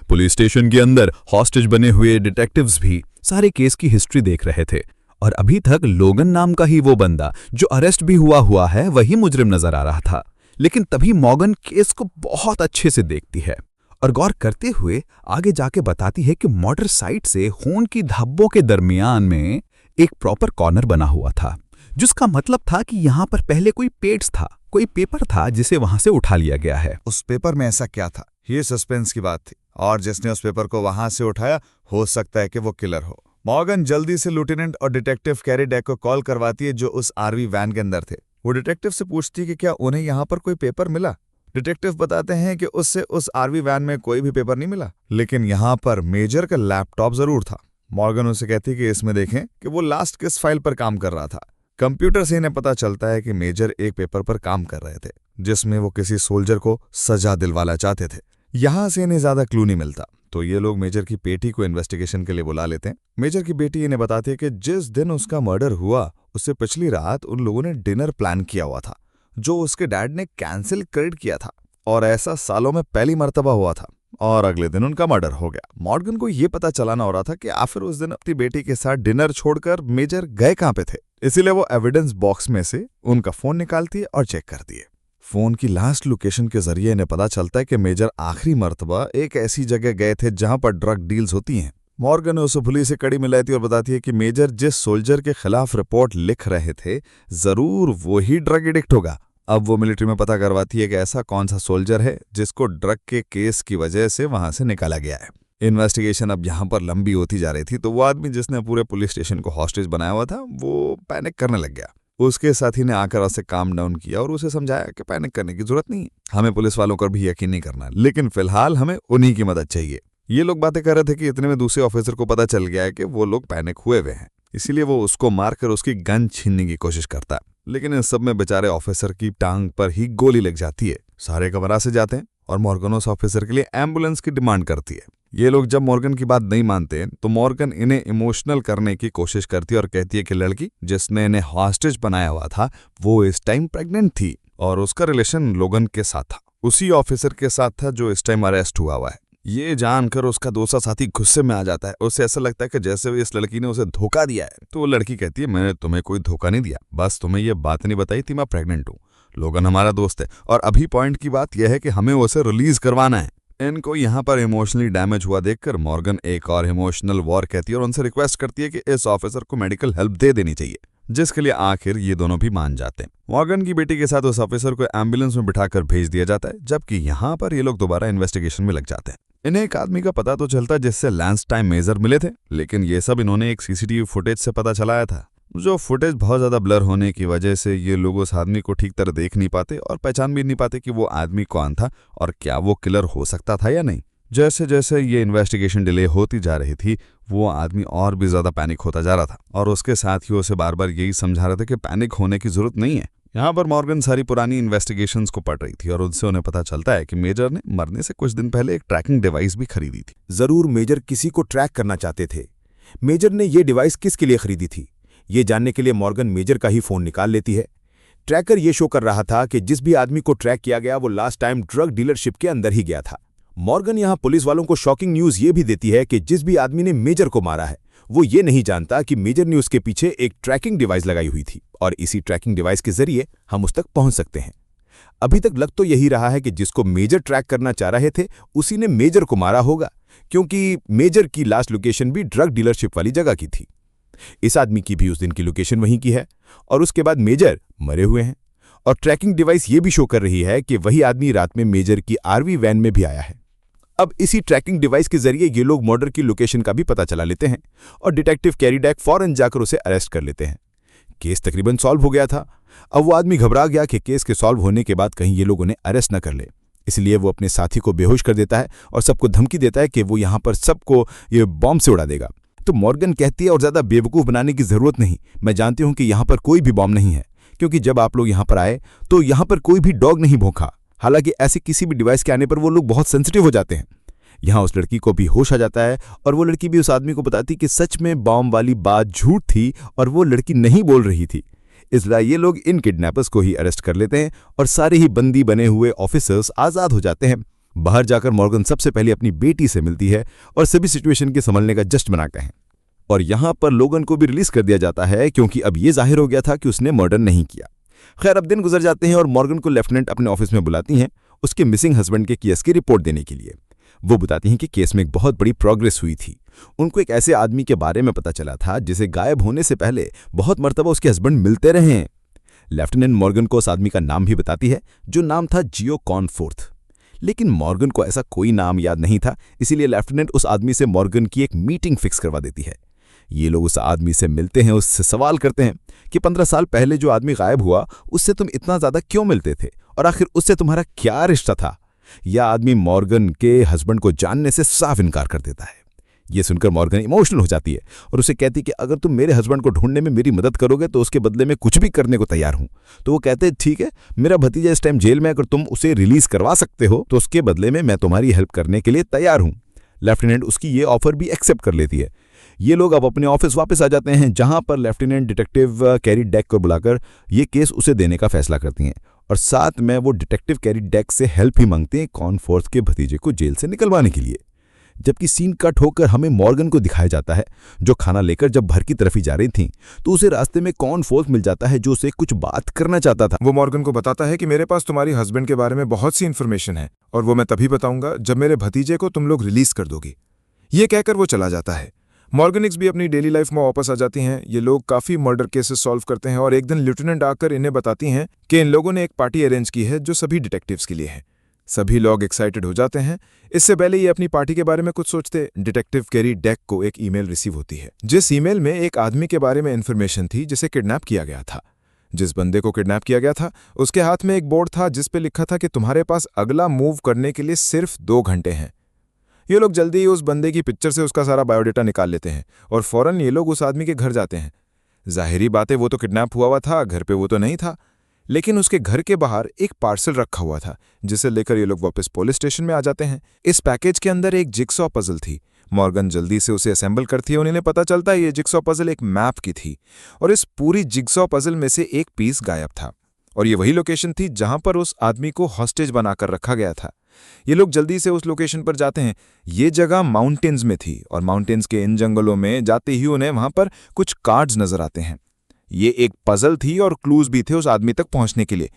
पुलिस स्टेशन के अंदर हॉस्टेज बने हुए डिटेक्टिव्स भी सारे केस की हिस्ट्री देख रहे थे, और अभी तक लोगन नाम का ही वो बंदा जो अरेस्ट भी हुआ है वही मुजरिम नजर आ रहा था। लेकिन तभी मॉर्गन केस को बहुत अच्छे से देखती है और गौर करते हुए आगे जाके बताती है कि मर्डर साइट से खून की धब्बों के दरमियान में एक प्रॉपर कॉर्नर बना हुआ था, जिसका मतलब था कि यहां पर पहले कोई पेड्स था, कोई पेपर था जिसे वहां से उठा लिया गया है।
उस पेपर में ऐसा क्या था, ये सस्पेंस की बात थी, और जिसने उस पेपर को वहां से उठाया हो सकता है कि वो किलर हो। मॉर्गन जल्दी से लेफ्टिनेंट और डिटेक्टिव कैरी डेक को कॉल करवाती है जो उस आरवी वैन के अंदर थे। वो डिटेक्टिव से पूछती है कि क्या उन्हें यहाँ पर कोई पेपर मिला। डिटेक्टिव बताते हैं कि उससे उस आरवी वैन में कोई भी पेपर नहीं मिला, लेकिन यहाँ पर मेजर का लैपटॉप जरूर था। मॉर्गन उसे कहती है कि इसमें देखें कि वो लास्ट किस फाइल पर काम कर रहा था। कंप्यूटर से इन्हें पता चलता है कि मेजर एक पेपर पर काम कर रहे थे जिसमें वो किसी सोल्जर को सजा दिलवाना चाहते थे। यहां से इन्हें ज्यादा क्लू नहीं मिलता, तो ये लोग मेजर की बेटी को इन्वेस्टिगेशन के लिए बुला लेते हैं। मेजर की बेटी इन्हें बताती है कि जिस दिन उसका मर्डर हुआ उससे पिछली रात उन लोगों ने डिनर प्लान किया हुआ था जो उसके डैड ने कैंसिल कर किया था, और ऐसा सालों में पहली मर्तबा हुआ था, और अगले दिन उनका मर्डर हो गया। मॉर्गन को यह पता चलाना हो रहा था कि आखिर उस दिन अपनी बेटी के साथ डिनर छोड़कर मेजर गए कहां पे थे, इसीलिए वो एविडेंस बॉक्स में से उनका फोन निकालती है और चेक करती है। फोन की लास्ट लोकेशन के जरिए इन्हें पता चलता है कि मेजर आखिरी मर्तबा एक ऐसी जगह गए थे जहां पर ड्रग डील्स होती हैं। मॉर्गन उसे पुलिस से कड़ी मिलाती और बताती है कि मेजर जिस सोल्जर के खिलाफ रिपोर्ट लिख रहे थे जरूर वो ही ड्रग एडिक्ट होगा। अब वो मिलिट्री में पता करवाती है कि ऐसा कौन सा सोल्जर है जिसको ड्रग के केस की वजह से वहां से निकाला गया है। इन्वेस्टिगेशन अब यहां पर लंबी होती जा रही थी, तो वो आदमी जिसने पूरे पुलिस स्टेशन को हॉस्टेज बनाया हुआ था वो पैनिक करने लग गया। उसके साथी ने आकर उसे काम डाउन किया और उसे समझाया कि पैनिक करने की जरूरत नहीं है, हमें पुलिस वालों पर भी यकीन नहीं करना, लेकिन फिलहाल हमें उन्हीं की मदद चाहिए। ये लोग बातें कर रहे थे कि इतने में दूसरे ऑफिसर को पता चल गया है कि वो लोग पैनिक हुए हुए हैं, इसीलिए वो उसको मारकर उसकी गन छीनने की कोशिश करता है। लेकिन इन सब में बेचारे ऑफिसर की टांग पर ही गोली लग जाती है। सारे घबरा से जाते हैं और मॉर्गन उस ऑफिसर के लिए एम्बुलेंस की डिमांड करती है। ये लोग जब मॉर्गन की बात नहीं मानते तो मॉर्गन इन्हें इमोशनल करने की कोशिश करती है और कहती है कि लड़की जिसने इन्हें हॉस्टेज बनाया हुआ था वो इस टाइम प्रेग्नेंट थी और उसका रिलेशन लोगन के साथ था, उसी ऑफिसर के साथ था जो इस टाइम अरेस्ट हुआ है। ये जानकर उसका दूसरा साथी गुस्से में आ जाता है। उसे ऐसा लगता है कि जैसे इस लड़की ने उसे धोखा दिया है। तो वो लड़की कहती है मैंने तुम्हें कोई धोखा नहीं दिया, बस तुम्हें ये बात नहीं बताई थी मैं प्रेग्नेंट हूँ। लोगन हमारा दोस्त है और अभी पॉइंट की बात यह है कि हमें उसे रिलीज करवाना है। इनको यहाँ पर इमोशनली डैमेज हुआ देखकर मॉर्गन एक और इमोशनल वॉर कहती है और उनसे रिक्वेस्ट करती है कि इस ऑफिसर को मेडिकल हेल्प दे देनी चाहिए, जिसके लिए आखिर ये दोनों भी मान जाते हैं। मॉर्गन की बेटी के साथ उस ऑफिसर को एम्बुलेंस में बिठाकर भेज दिया जाता है, जबकि यहाँ पर ये लोग दोबारा इन्वेस्टिगेशन में लग जाते हैं। इन्हें एक आदमी का पता तो चलता जिससे लैंस टाइम मेजर मिले थे, लेकिन ये सब इन्होंने एक सीसीटीवी फुटेज से पता चलाया था।
जो फुटेज बहुत ज़्यादा ब्लर होने की वजह से ये लोग उस आदमी को ठीक तरह देख नहीं पाते और पहचान भी नहीं पाते कि वो आदमी कौन था और क्या वो किलर हो सकता था या नहीं। जैसे जैसे ये इन्वेस्टिगेशन डिले होती जा रही थी, वो आदमी और भी ज़्यादा पैनिक होता जा रहा था और उसके साथ ही उसे बार बार यही समझा रहे थे कि पैनिक होने की ज़रूरत नहीं है। यहाँ पर मॉर्गन सारी पुरानी इन्वेस्टिगेशंस को पढ़ रही थी और उनसे उन्हें पता चलता है कि मेजर ने मरने से कुछ दिन पहले एक ट्रैकिंग डिवाइस भी खरीदी थी।
जरूर मेजर किसी को ट्रैक करना चाहते थे। मेजर ने ये डिवाइस किसके लिए खरीदी थी, ये जानने के लिए मॉर्गन मेजर का ही फोन निकाल लेती है। ट्रैकर ये शो कर रहा था कि जिस भी आदमी को ट्रैक किया गया वो लास्ट टाइम ड्रग डीलरशिप के अंदर ही गया था। मॉर्गन यहां पुलिस वालों को शॉकिंग न्यूज ये भी देती है कि जिस भी आदमी ने मेजर को मारा है वो ये नहीं जानता कि मेजर ने उसके पीछे एक ट्रैकिंग डिवाइस लगाई हुई थी और इसी ट्रैकिंग डिवाइस के जरिए हम उस तक पहुंच सकते हैं। अभी तक लग तो यही रहा है कि जिसको मेजर ट्रैक करना चाह रहे थे उसी ने मेजर को मारा होगा, क्योंकि मेजर की लास्ट लोकेशन भी ड्रग डीलरशिप वाली जगह की थी। इस आदमी की भी उस दिन की लोकेशन वहीं की है और उसके बाद मेजर मरे हुए हैं और ट्रैकिंग डिवाइस ये भी शो कर रही है कि वही आदमी रात में मेजर की आरवी वैन में भी आया है। अब इसी ट्रैकिंग डिवाइस के जरिए ये लोग मर्डर की लोकेशन का भी पता चला लेते हैं और डिटेक्टिव कैरी डेक फौरन जाकर उसे अरेस्ट कर लेते हैं। केस तकरीबन सॉल्व हो गया था। अब वो आदमी घबरा गया कि केस के सॉल्व होने के बाद कहीं ये लोग उन्हें अरेस्ट न कर ले, इसलिए वो अपने साथी को बेहोश कर देता है और सबको धमकी देता है कि वो यहाँ पर सबको ये बॉम्ब से उड़ा देगा। तो मॉर्गन कहती है और ज़्यादा बेवकूफ़ बनाने की ज़रूरत नहीं, मैं जानती हूँ कि यहाँ पर कोई भी बॉम्ब नहीं है, क्योंकि जब आप लोग यहाँ पर आए तो यहाँ पर कोई भी डॉग नहीं भौंका। हालांकि ऐसे किसी भी डिवाइस के आने पर वो लोग बहुत सेंसिटिव हो जाते हैं। यहाँ उस लड़की को भी होश आ जाता है और वो लड़की भी उस आदमी को बताती कि सच में बॉम्ब वाली बात झूठ थी और वो लड़की नहीं बोल रही थी। इसलिए ये लोग इन किडनैपर्स को ही अरेस्ट कर लेते हैं और सारे ही बंदी बने हुए ऑफिसर्स आज़ाद हो जाते हैं। बाहर जाकर मॉर्गन सबसे पहले अपनी बेटी से मिलती है और सभी सिचुएशन के संभलने का जश्न मनाते हैं। और यहाँ पर लोगन को भी रिलीज कर दिया जाता है, क्योंकि अब ये जाहिर हो गया था कि उसने मर्डर नहीं किया। खैर, अब दिन गुजर जाते हैं और मॉर्गन को लेफ्टिनेंट अपने ऑफिस में बुलाती हैं उसके मिसिंग हस्बैंड के केस की रिपोर्ट देने के लिए। वो बताती हैं कि केस में एक बहुत बड़ी प्रोग्रेस हुई थी। उनको एक ऐसे आदमी के बारे में पता चला था जिसे गायब होने से पहले बहुत मर्तबा उसके हस्बैंड मिलते रहे हैं। लेफ्टिनेंट मॉर्गन को उस आदमी का नाम भी बताती है, जो नाम था जियो कॉर्नफोर्थ। लेकिन मॉर्गन को ऐसा कोई नाम याद नहीं था, इसीलिए लेफ्टिनेंट उस आदमी से मॉर्गन की एक मीटिंग फिक्स करवा देती है। ये लोग उस आदमी से मिलते हैं, उससे सवाल करते हैं कि 15 साल पहले जो आदमी गायब हुआ उससे तुम इतना ज़्यादा क्यों मिलते थे और आखिर उससे तुम्हारा क्या रिश्ता था। यह आदमी मॉर्गन के हस्बैंड को जानने से साफ इनकार कर देता है। ये सुनकर मॉर्गन इमोशनल हो जाती है और उसे कहती कि अगर तुम मेरे हस्बैंड को ढूंढने में मेरी मदद करोगे तो उसके बदले में कुछ भी करने को तैयार हूं। तो वो कहते हैं ठीक है, मेरा भतीजा इस टाइम जेल में, अगर तुम उसे रिलीज करवा सकते हो तो उसके बदले में मैं तुम्हारी हेल्प करने के लिए तैयार हूं। लेफ्टिनेंट उसकी ये ऑफर भी एक्सेप्ट कर लेती है। ये लोग अब अपने ऑफिस वापस आ जाते हैं, जहां पर लेफ्टिनेंट डिटेक्टिव कैरी डेक को बुलाकर ये केस उसे देने का फैसला करती हैं और साथ में वो डिटेक्टिव कैरी डेक से हेल्प ही मांगते हैं कॉर्नफोर्थ के भतीजे को जेल से निकलवाने के लिए। जबकि सीन कट होकर हमें मॉर्गन को दिखाया जाता है, जो खाना लेकर जब घर की तरफ ही जा रही थी तो उसे रास्ते में कॉर्नफोर्थ मिल जाता है, जो उसे कुछ बात करना चाहता था। वो मॉर्गन को बताता है कि मेरे पास तुम्हारी हस्बैंड के बारे में बहुत सी इन्फॉर्मेशन है और वो मैं तभी बताऊंगा जब मेरे भतीजे को तुम लोग रिलीज कर दोगी। ये कहकर वो चला जाता है। मॉर्गनिक्स भी अपनी डेली लाइफ में वापस आ जाती हैं। ये लोग काफ़ी मर्डर केसेस सॉल्व करते हैं और एक दिन लेफ्टिनेंट आकर इन्हें बताती हैं कि इन लोगों ने एक पार्टी अरेंज की है जो सभी डिटेक्टिव्स के लिए है। सभी लोग एक्साइटेड हो जाते हैं। इससे पहले ये अपनी पार्टी के बारे में कुछ सोचते, डिटेक्टिव कैरी डेक को एक ईमेल रिसीव होती है, जिस ईमेल में एक आदमी के बारे में इन्फॉर्मेशन थी जिसे किडनैप किया गया था। जिस बंदे को किडनैप किया गया था उसके हाथ में एक बोर्ड था जिस पे लिखा था कि तुम्हारे पास अगला मूव करने के लिए सिर्फ 2 घंटे हैं। ये लोग जल्दी ही उस बंदे की पिक्चर से उसका सारा बायोडेटा निकाल लेते हैं और फौरन ये लोग उस आदमी के घर जाते हैं। जाहिरी बात है, वो तो किडनैप हुआ था, घर पे वो तो नहीं था, लेकिन उसके घर के बाहर एक पार्सल रखा हुआ था जिसे लेकर ये लोग वापस पुलिस स्टेशन में आ जाते हैं। इस पैकेज के अंदर एक जिगसॉ पजल थी। मॉर्गन जल्दी से उसे असेंबल करती है और उन्हें पता चलता है ये जिगसॉ पजल एक मैप की थी और इस पूरी जिगसॉ पजल में से एक पीस गायब था और ये वही लोकेशन थी जहां पर उस आदमी को हॉस्टेज बनाकर रखा गया था। ये लोग जल्दी से उस लोकेशन पर जाते हैं। ये जगह माउंटेन्स में थी और माउंटेन्स के इन जंगलों में जाते ही उन्हें वहां पर कुछ कार्ड्स नजर आते हैं। ये एक पजल थी और क्लूज भी थे उस आदमी तक पहुंचने के लिए।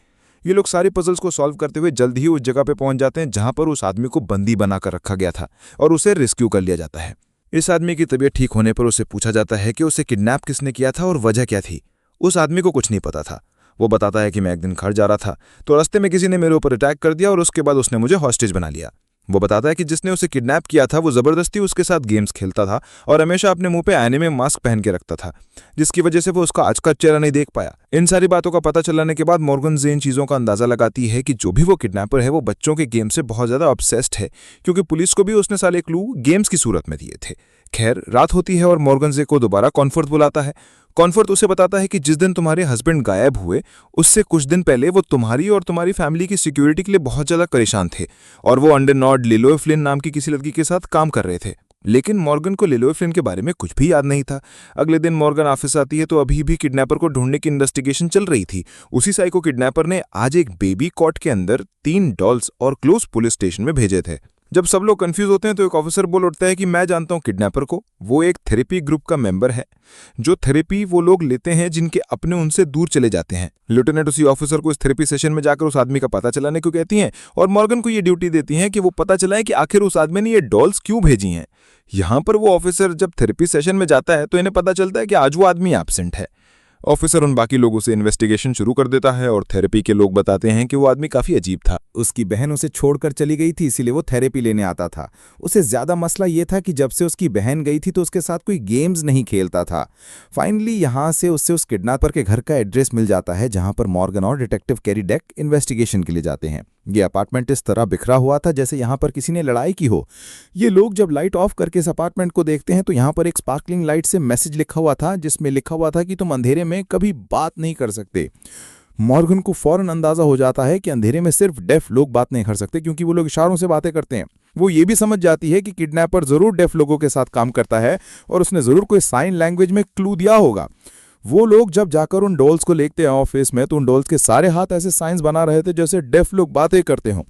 ये लोग सारी पजल्स को सॉल्व करते हुए जल्द ही उस जगह पे पहुंच जाते हैं जहां पर उस आदमी को बंदी बनाकर रखा गया था और उसे रेस्क्यू कर लिया जाता है। इस आदमी की तबीयत ठीक होने पर उसे पूछा जाता है कि उसे किडनैप किसने किया था और वजह क्या थी। उस आदमी को कुछ नहीं पता था। वो बताता है कि मैं एक दिन घर जा रहा था तो रास्ते में किसी ने मेरे ऊपर अटैक कर दिया और उसके बाद उसने मुझे हॉस्टेज बना लिया।
वो बताता है कि जिसने उसे किडनैप किया था वो जबरदस्ती उसके साथ गेम्स खेलता था और हमेशा अपने मुंह पे आईने में मास्क पहन के रखता था, जिसकी वजह से वो उसका आज का चेहरा नहीं देख पाया। इन सारी बातों का पता चलाने के बाद मॉर्गन इन चीजों का अंदाजा लगाती है कि जो भी वो किडनैपर है वो बच्चों के गेम से बहुत ज्यादा ऑब्सेस्ड है, क्योंकि पुलिस को भी उसने सारे क्लू गेम्स की सूरत में दिए थे। खैर, रात होती है और मॉर्गन को दोबारा कॉन्फोर्थ बुलाता है। कॉन्फोर्थ उसे बताता है कि जिस दिन तुम्हारे हस्बैंड गायब हुए उससे कुछ दिन पहले वो तुम्हारी और तुम्हारी फैमिली की सिक्योरिटी के लिए बहुत ज्यादा परेशान थे और वो अंडरनॉर्ड लिलोय फ्लिन नाम की किसी लड़की के साथ काम कर रहे थे। लेकिन मॉर्गन को लिलोय फ्लिन के बारे में कुछ भी याद नहीं था। अगले दिन मॉर्गन ऑफिस आती है तो अभी भी किडनैपर को ढूंढने की इन्वेस्टिगेशन चल रही थी। उसी साइको किडनैपर ने आज एक बेबी कॉट के अंदर 3 डॉल्स और क्लोज पुलिस स्टेशन में भेजे थे। जब सब लोग कंफ्यूज होते हैं तो एक ऑफिसर बोल उठता है कि मैं जानता हूं किडनैपर को, वो एक थेरेपी ग्रुप का मेंबर है। जो थेरेपी वो लोग लेते हैं जिनके अपने उनसे दूर चले जाते हैं। लेफ्टिनेंट उसी ऑफिसर को इस थेरेपी सेशन में जाकर उस आदमी का पता चलाने को कहती हैं और मॉर्गन को ये ड्यूटी देती हैं कि वो पता चलाए कि आखिर उस आदमी ने ये डॉल्स क्यों भेजी हैं। यहां पर वो ऑफिसर जब थेरेपी सेशन में जाता है तो इन्हें पता चलता है कि आज वो आदमी एब्सेंट है। ऑफिसर उन बाकी लोगों से इन्वेस्टिगेशन शुरू कर देता है और थेरेपी के लोग बताते हैं कि वो आदमी काफी अजीब था।
उसकी बहन उसे छोड़कर चली गई थी, इसीलिए वो थेरेपी लेने आता था। उसे ज्यादा मसला ये था कि जब से उसकी बहन गई थी तो उसके साथ कोई गेम्स नहीं खेलता था। फाइनली यहां से उससे उस किडनैपर के घर का एड्रेस मिल जाता है जहां पर मॉर्गन और डिटेक्टिव कैरी डेक इन्वेस्टिगेशन के लिए जाते हैं। ये अपार्टमेंट इस तरह बिखरा हुआ था जैसे यहां पर किसी ने लड़ाई की हो। ये लोग जब लाइट ऑफ करके इस अपार्टमेंट को देखते हैं तो यहां पर एक स्पार्कलिंग लाइट से मैसेज लिखा हुआ था जिसमें लिखा हुआ था कि तुम अंधेरे में कभी बात नहीं कर सकते। मॉर्गन को फौरन अंदाजा हो जाता है कि अंधेरे में सिर्फ डेफ लोग बात नहीं कर सकते, क्योंकि वो लोग इशारों से बातें करते हैं। वो ये भी समझ जाती है कि किडनैपर जरूर डेफ लोगों के साथ काम करता है और उसने जरूर कोई साइन लैंग्वेज में क्लू दिया होगा। वो लोग जब जाकर उन डॉल्स को लेते हैं ऑफिस में तो उन डॉल्स के सारे हाथ ऐसे साइंस बना रहे थे जैसे डेफ लोग बातें करते हों।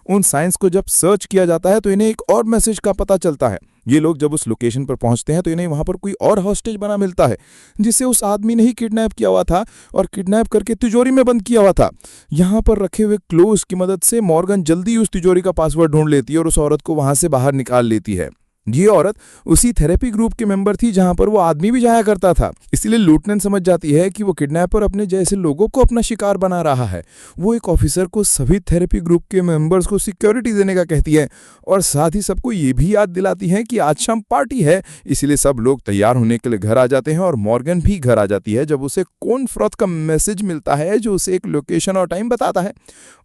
उन साइंस को जब सर्च किया जाता है तो इन्हें एक और मैसेज का पता चलता है। ये लोग जब उस लोकेशन पर पहुंचते हैं तो इन्हें वहां पर कोई और हॉस्टेज बना मिलता है जिसे उस आदमी ने ही किडनैप किया हुआ था और किडनैप करके तिजोरी में बंद किया हुआ था। यहां पर रखे हुए क्लोज की मदद से मॉर्गन जल्दी उस तिजोरी का पासवर्ड ढूंढ लेती है और उस औरत को वहां से बाहर निकाल लेती है। ये औरत उसी थेरेपी ग्रुप के मेंबर थी जहां पर वो आदमी भी जाया करता था। इसलिए लेफ्टिनेंट समझ जाती है कि वो किडनैपर अपने जैसे लोगों को अपना शिकार बना रहा है। वो एक ऑफिसर को सभी थेरेपी ग्रुप के मेंबर्स को सिक्योरिटी देने का कहती है और साथ ही सबको ये भी याद दिलाती है कि आज शाम पार्टी है। इसलिए सब लोग तैयार होने के लिए घर आ जाते हैं और मॉर्गन भी घर आ जाती है जब उसे कॉन्फ्रेंस का मैसेज मिलता है जो उसे एक लोकेशन और टाइम बताता है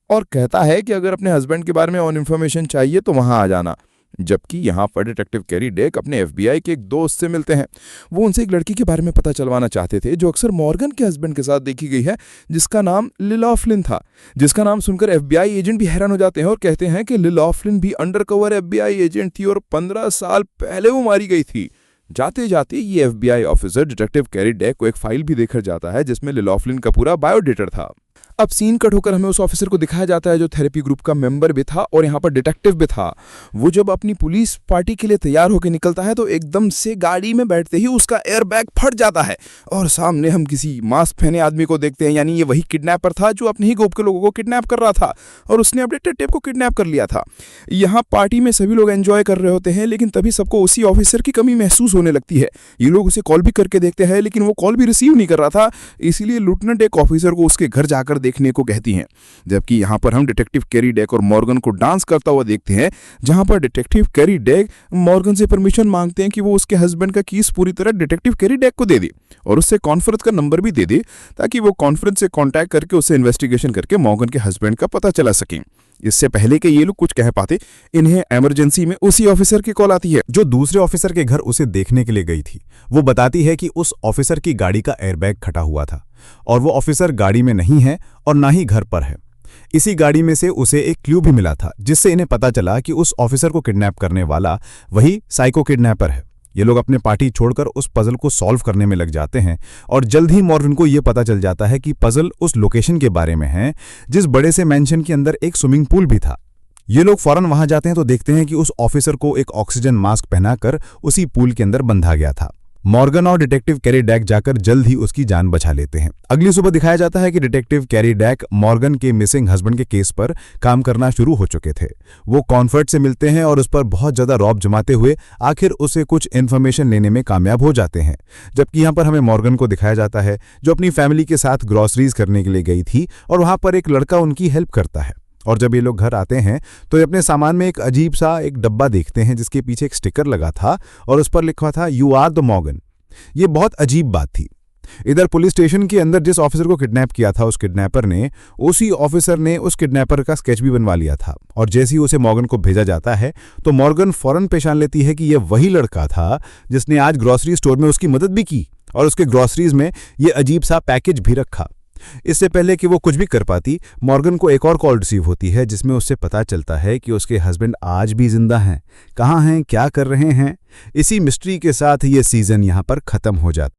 और कहता है कि अगर अपने हस्बैंड के बारे में और इन्फॉर्मेशन चाहिए तो वहां आ जाना। जबकि यहाँ पर डिटेक्टिव कैरी डेक अपने एफबीआई के एक दोस्त से मिलते हैं। वो उनसे एक लड़की के बारे में पता चलवाना चाहते थे जो अक्सर मॉर्गन के हस्बैंड के साथ देखी गई है, जिसका नाम लिलोय फ्लिन था। जिसका नाम सुनकर एफबीआई एजेंट भी हैरान हो जाते हैं और कहते हैं कि लिलोय फ्लिन भी अंडरकवर एफबीआई एजेंट थी और 15 साल पहले वो मारी गई थी। जाते जाते ये FBI officer detective carry deck को एक फाइल भी देकर जाता है जिसमें लिलोय फ्लिन का पूरा बायोडेटा था। अब सीन कट होकर हमें उस ऑफिसर को दिखाया जाता है जो थेरेपी ग्रुप का मेंबर भी था और यहाँ पर डिटेक्टिव भी था। वो जब अपनी पुलिस पार्टी के लिए तैयार होकर निकलता है तो एकदम से गाड़ी में बैठते ही उसका एयरबैग फट जाता है और सामने हम किसी मास्क पहने आदमी को देखते हैं। यानी ये वही किडनैपर था जो अपने ही ग्रुप के लोगों को किडनैप कर रहा था और उसने अपने डिटेक्टिव को किडनैप कर लिया था। यहाँ पार्टी में सभी लोग एंजॉय कर रहे होते हैं लेकिन तभी सबको उसी ऑफिसर की कमी महसूस होने लगती है। ये लोग उसे कॉल भी करके देखते हैं लेकिन वो कॉल भी रिसीव नहीं कर रहा था। इसीलिए लेफ्टिनेंट एक ऑफिसर को उसके घर जाकर देखने को कहती हैं। जबकि यहां पर हम डिटेक्टिव कैरी डेक और मॉर्गन को डांस करता हुआ देखते हैं, जहां पर डिटेक्टिव कैरी डेक मॉर्गन से परमिशन मांगते हैं कि वो उसके हस्बैंड का कीज पूरी तरह डिटेक्टिव कैरी डेक को दे दे और उससे कॉन्फ्रेंस का नंबर भी दे दे ताकि वो कॉन्फ्रेंस से कांटेक्ट करके उससे इन्वेस्टिगेशन करके मॉर्गन के हस्बैंड का पता चला सकें। इससे पहले कि ये लोग कुछ कह पाते, इन्हें इमरजेंसी में उसी ऑफिसर की कॉल आती है
जो दूसरे ऑफिसर के घर उसे देखने के लिए गई थी। वो बताती है कि उस ऑफिसर की गाड़ी का एयरबैग फटा हुआ था और वो ऑफिसर गाड़ी में नहीं है और ना ही घर पर है। इसी गाड़ी में से उसे एक क्लू भी मिला था जिससे इन्हें पता चला कि उस ऑफिसर को किडनैप करने वाला वही साइको किडनैपर है। ये लोग अपने पार्टी छोड़कर उस पजल को सॉल्व करने में लग जाते हैं और जल्द ही मॉर्गन को यह पता चल जाता है कि पजल उस लोकेशन के बारे में है जिस बड़े से मैंशन के अंदर एक स्विमिंग पूल भी था। ये लोग फौरन वहां जाते हैं तो देखते हैं कि उस ऑफिसर को एक ऑक्सीजन मास्क पहनाकर उसी पूल के अंदर बंधा गया था। मॉर्गन और डिटेक्टिव कैरी डेक जाकर जल्द ही उसकी जान बचा लेते हैं। अगली सुबह दिखाया जाता है कि डिटेक्टिव कैरी डेक मॉर्गन के मिसिंग हस्बैंड के केस पर काम करना शुरू हो चुके थे। वो कॉन्फर्ट से मिलते हैं और उस पर बहुत ज्यादा रौब जमाते हुए आखिर उसे कुछ इन्फॉर्मेशन लेने में कामयाब हो जाते हैं। जबकि यहाँ पर हमें मॉर्गन को दिखाया जाता है जो अपनी फैमिली के साथ ग्रॉसरीज करने के लिए गई थी और वहां पर एक लड़का उनकी हेल्प करता है
और जब ये लोग घर आते हैं तो ये अपने सामान में एक अजीब सा एक डब्बा देखते हैं जिसके पीछे एक स्टिकर लगा था और उस पर लिखा था यू आर द मॉर्गन। ये बहुत अजीब बात थी। इधर पुलिस स्टेशन के अंदर जिस ऑफिसर को किडनैप किया था उस किडनैपर ने उसी ऑफिसर ने उस किडनैपर का स्केच भी बनवा लिया था, और जैसे ही उसे मॉर्गन को भेजा जाता है तो मॉर्गन फौरन पहचान लेती है कि यह वही लड़का था जिसने आज ग्रॉसरी स्टोर में उसकी मदद भी की और उसके ग्रॉसरीज में ये अजीब सा पैकेज भी रखा। इससे पहले कि वो कुछ भी कर पाती, मॉर्गन को एक और कॉल रिसीव होती है जिसमें उससे पता चलता है कि उसके हस्बैंड आज भी जिंदा हैं, कहाँ हैं, क्या कर रहे हैं। इसी मिस्ट्री के साथ ये सीजन यहाँ पर खत्म हो जाता है।